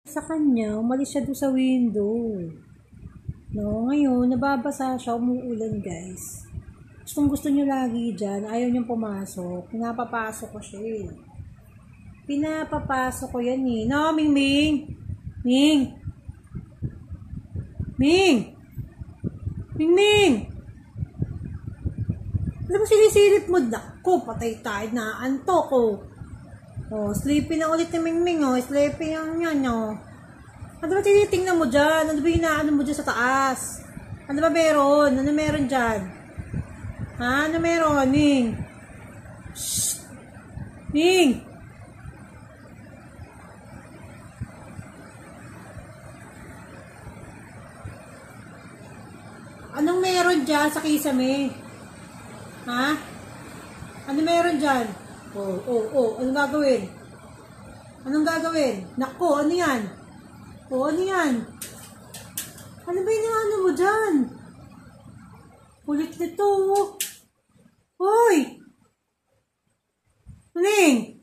Sa kanya, umalis siya doon sa window. No, ngayon, nababasa siya, umuulan guys. Gustong gusto niyo lagi dyan, ayaw niyang pumasok. Pinapapasok ko siya eh. Pinapapasok ko yan eh. No, Ming Ming! Ming! Ming! Ming Ming! Alam mo, sinisilip mo. Naku, patay tayo na. Antok ko. Oh, sleepy na ulit ni Ming Ming. Oh, sleepy yung yan. Oh. Ano ba tinitingnan mo dyan? Ano ba hinaano mo dyan sa taas? Ano ba meron? Ano meron dyan? Ha? Ano meron, Ming? Shhh! Ming! Anong meron dyan sa kisame? Ha? Ano meron dyan? Anong gagawin? Anong gagawin? Naku, ano yan? Ano yan? Ano ba yung ano mo dyan? Kulit nito. Hoy! Muning!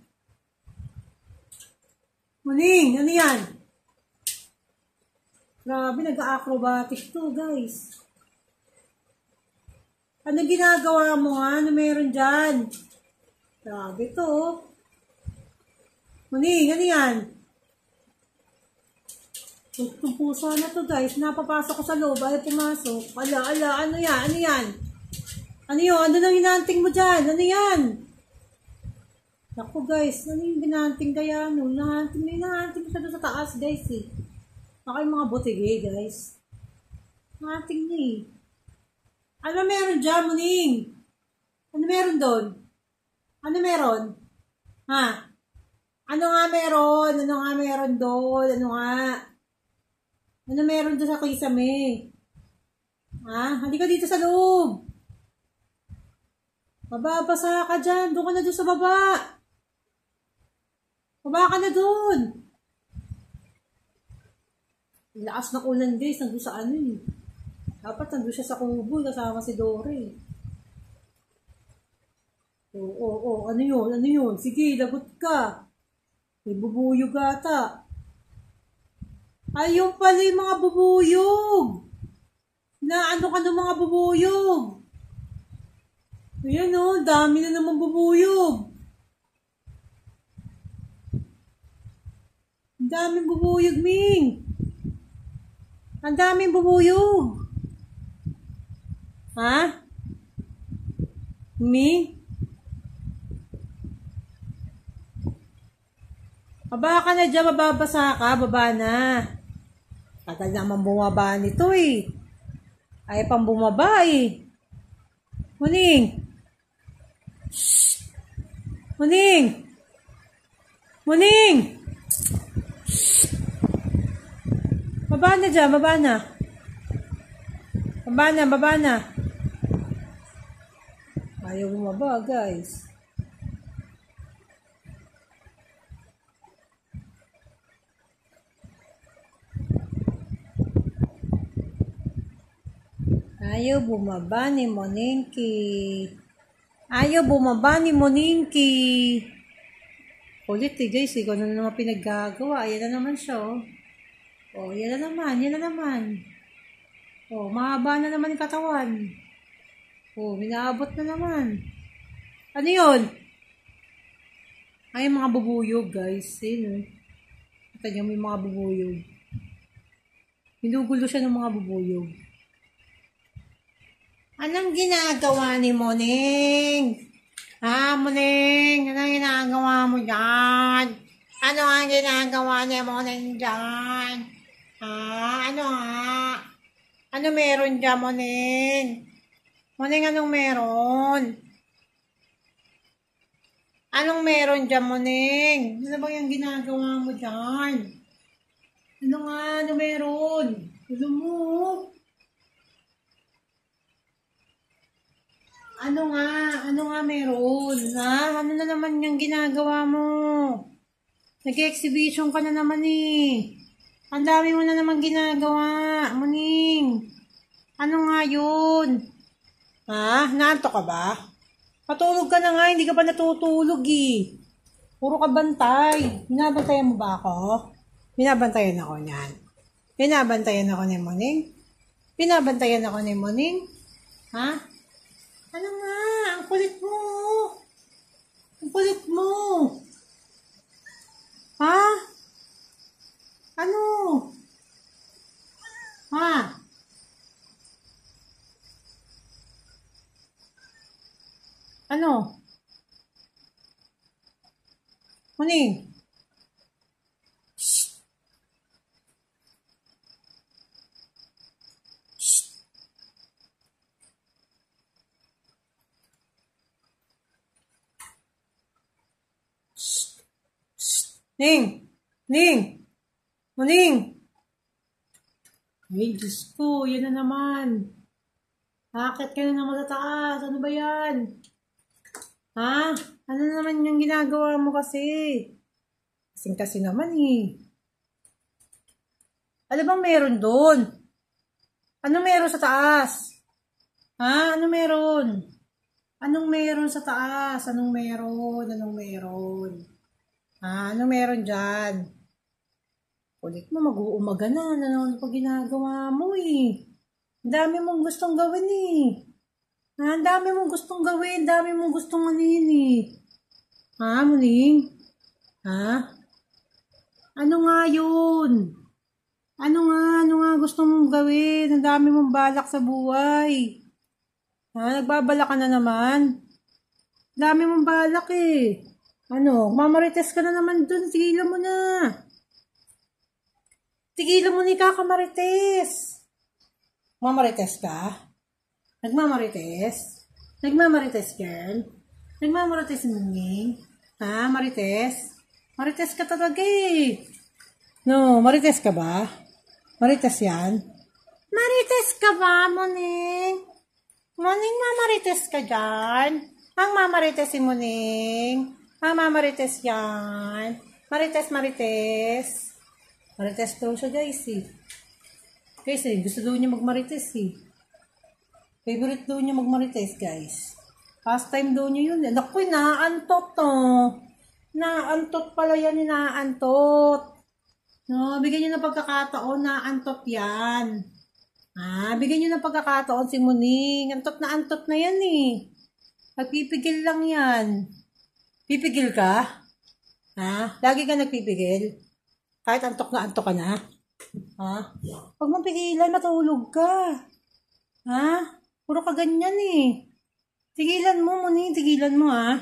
Muning, ano yan? Grabe, nag-acrobatic to, guys. Ano ginagawa mo ha? Ano meron dyan? Grabe to. Muning, ano yan? Itong puso na to guys. Napapasok ko sa loob. Ayaw pumasok. Ano yan? Ano yan? Ano yun? Ano nang hinanting mo dyan? Ano yan? Naku guys. Ano yung hinanting kaya? Ano? Hinanting siya doon sa taas guys eh. Baka yung mga butige guys. Hinanting niya eh. Ano meron dyan, Muning? Ano meron doon? Ano meron? Ha? Ano nga meron? Ano nga meron doon? Ano nga? Ano meron doon sa kisame? Ha? Halika dito sa loob. Mababasa ka dyan. Doon ka na doon sa baba. Baba ka na doon. Lakas ng ulan guys. Nandun sa ano eh. Dapat nandun siya sa kubo. Kasama si Dory. Ano yun? Ano yun? Sige, lagot ka. May bubuyog ata. Ayun pala yung mga bubuyog. Na ano ka ng mga bubuyog? Ayan o, dami na naman bubuyog. Ang daming bubuyog, Ming. Ang daming bubuyog. Ha? Ming? Baba ka na dyan, mababasa ka, baba na. Tagal naman bumaba nito eh. Ay pang bumaba eh. Muning! Shhh! Muning! Muning! Shhh! Baba na dyan, baba na. Baba na, baba na. Ayaw bumaba guys. Ayaw bumaba ni Moningki. Ayaw bumaba ni Moningki. Kulit eh guys. Ikaw na naman pinaggagawa. Yan na naman siya oh. Oh, yan na naman. Yan na naman. Oh, mahaba na naman yung katawan. Oh, minaabot na naman. Ano yun? Ay, mga bubuyog guys. Ayun oh. Kita niyo may mga bubuyog. Hinugulo siya ng mga bubuyog. Anong ginagawa ni Muning? Ha, Muning? Anong ginagawa mo dyan? Ano ang ginagawa ni Muning dyan? Ha? Ano ha? Ano meron dyan, Muning? Muning, anong meron? Anong meron dyan, Muning? Ano ba yung ginagawa mo dyan? Ano nga? Ano meron? Ano mo? Ano nga meron? Ha? Ano na naman yung ginagawa mo? Nag-exhibition ka na naman eh. Ang dami mo na naman ginagawa. Muning. Ano nga yun? Ha? Naantok ka ba? Patulog ka na nga. Hindi ka pa natutulog eh. Puro ka bantay. Binabantayan mo ba ako? Binabantayan ako niyan. Binabantayan ako ni Muning. Binabantayan ako ni Muning. Ha? Ano nga? Ang kulit mo. Ang kulit mo. Ha? Ano? Ha? Ano? Muning. Ning! Ning! Muning! Ay, Diyos ko, yan na naman. Bakit ka na naman sa taas? Ano ba yan? Ha? Ano na naman yung ginagawa mo kasi? Kasing kasi naman eh. Ano bang meron doon? Ano meron sa taas? Ha? Ano meron? Anong meron sa taas? Anong meron? Anong meron? Ha? Anong meron dyan? Kulit mo, mag-uumaga na. Ano pa ginagawa mo eh? Ang dami mong gustong gawin eh. Ha? Ang dami mong gustong gawin. Ang dami mong gustong anin eh. Ha, Muning? Ha? Ano nga yun? Ano nga gusto mong gawin? Ang dami mong balak sa buhay. Ha? Nagbabala ka na naman? Ang dami mong balak eh. Ano? Mamarites ka na naman dun. Tigilan mo na. Tigilan mo ni kakamarites. Mamarites ka? Nagmamarites? Nagmamarites, girl? Nagmamarites, Muning? Ha, Marites? Marites ka talaga eh. No, Marites ka ba? Marites yan? Marites ka ba, Muning? Muning, mamarites ka dyan? Ang mamarites si Muning? Ang mamarites yan? Marites, Marites? Marites daw siya, guys eh. Guys eh, gusto daw niya magmarites eh. Favorite daw niya magmarites, guys. Past time daw niya yun eh. Naku, naaantot to. Naaantot pala yan, naaantot. No, bigyan niyo ng pagkakataon, naaantot yan. Bigyan niyo ng pagkakataon si Muning. Antot na yan eh. Nagpipigil lang yan. Pipigil ka? Ha? Lagi ka nagpipigil? Kahit antok ka na? Ha? Huwag mong pigilan, matulog ka. Ha? Puro ka ganyan eh. Tigilan mo, Muning. Tigilan mo, ha?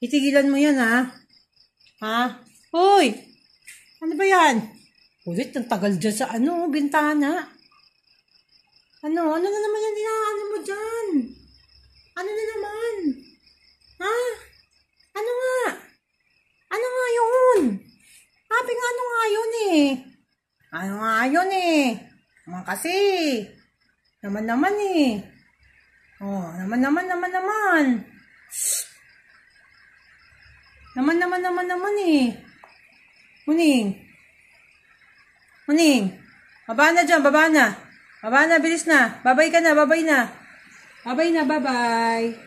Itigilan mo yan, ha? Ha? Uy! Ano ba yan? Ulit, ang tagal dyan sa bintana. Ano na naman yan dinaano mo dyan? Ano na naman? Ha? Ano nga? Ano nga yun? Sabi nga ano nga yun eh. Ano nga yun eh. Naman kasi. Naman eh. Oh, naman. Naman eh. Muning. Baba na dyan, baba na. Baba na, bilis na. Babay ka na, babay na. Babay na, babay.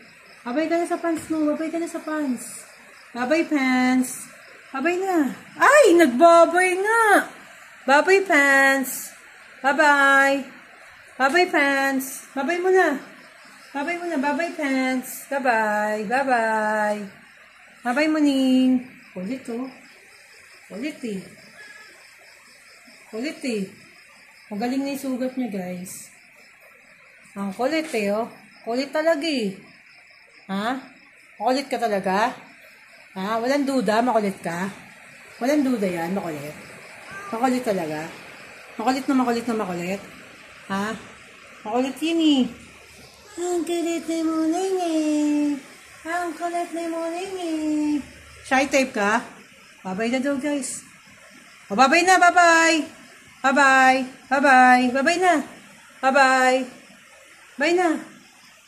Babay ka na sa pants mo, babay ka na sa pants. Babay, pants. Babay na. Ay, nagbabay nga. Babay, pants. Bye-bye. Bye-bye, pants. Babay mo na. Babay mo na. Bye-bye, pants. Bye-bye. Bye-bye. Bye-bye, Muning. Kulit, oh. Kulit, eh. Kulit, eh. Magaling na yung sugat niya, guys. Ang kulit, eh, oh. Kulit talaga, eh. Ha? Makulit ka talaga? Ha? Walang duda, makulit ka? Walang duda yan, makulit. Makulit talaga. Makulit na makulit. Ha? Makulit yun eh. Ang kulit na Muning eh. Ang kulit na Muning eh. Shy type ka? Babay na daw, guys. O, babay na, babay. Babay. Babay. Babay na. Babay. Babay na.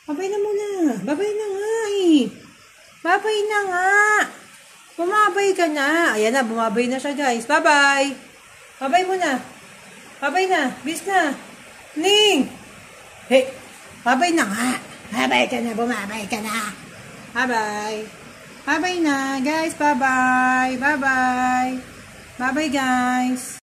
Babay na muna. Babay na nga eh. Babay na nga. Bumabay ka na. Ayan na, bumabay na siya, guys. Bye-bye. Babay mo na. Babay na. Bis na. Ning. Hey. Babay na nga. Babay ka na. Bumabay ka na. Bye-bye. Bye-bye na, guys. Bye-bye. Bye-bye. Bye-bye guys!